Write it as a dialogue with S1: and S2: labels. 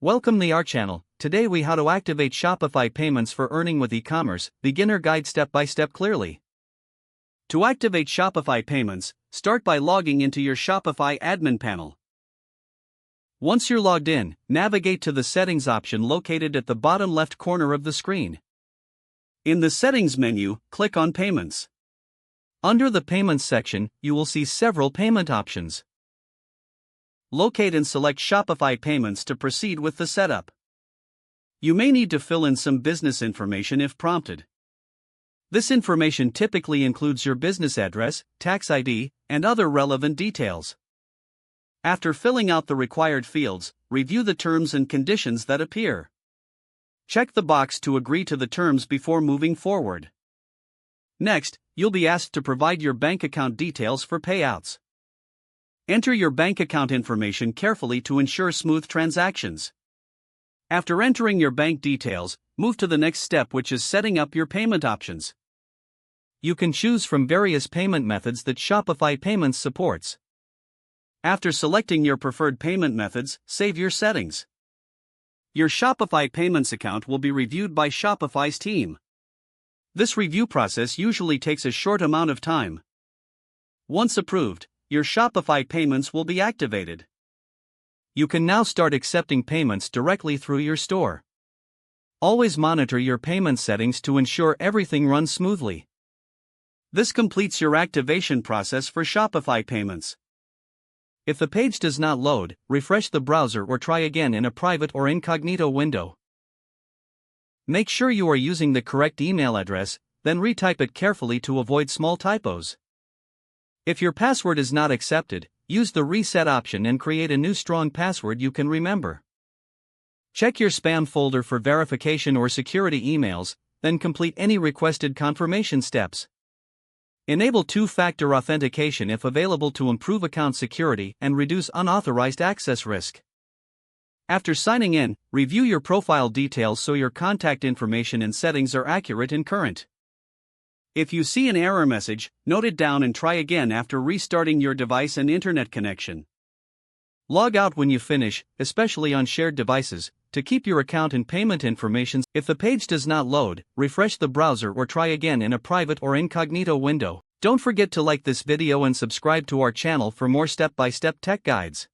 S1: Welcome to our channel. Today we how to activate Shopify Payments for earning with e-commerce, beginner guide step by step clearly. To activate Shopify Payments, start by logging into your Shopify admin panel. Once you're logged in, navigate to the settings option located at the bottom left corner of the screen. In the settings menu, click on Payments. Under the Payments section, you will see several payment options. Locate and select Shopify Payments to proceed with the setup. You may need to fill in some business information if prompted. This information typically includes your business address, tax ID, and other relevant details. After filling out the required fields, review the terms and conditions that appear. Check the box to agree to the terms before moving forward. Next, you'll be asked to provide your bank account details for payouts. Enter your bank account information carefully to ensure smooth transactions. After entering your bank details, move to the next step, which is setting up your payment options. You can choose from various payment methods that Shopify Payments supports. After selecting your preferred payment methods, save your settings. Your Shopify Payments account will be reviewed by Shopify's team. This review process usually takes a short amount of time. Once approved, your Shopify Payments will be activated. You can now start accepting payments directly through your store. Always monitor your payment settings to ensure everything runs smoothly. This completes your activation process for Shopify Payments. If the page does not load, refresh the browser or try again in a private or incognito window. Make sure you are using the correct email address, then retype it carefully to avoid small typos. If your password is not accepted, use the reset option and create a new strong password you can remember. Check your spam folder for verification or security emails, then complete any requested confirmation steps. Enable two-factor authentication if available to improve account security and reduce unauthorized access risk. After signing in, review your profile details so your contact information and settings are accurate and current. If you see an error message, note it down and try again after restarting your device and internet connection. Log out when you finish, especially on shared devices, to keep your account and payment information. If the page does not load, refresh the browser or try again in a private or incognito window. Don't forget to like this video and subscribe to our channel for more step-by-step tech guides.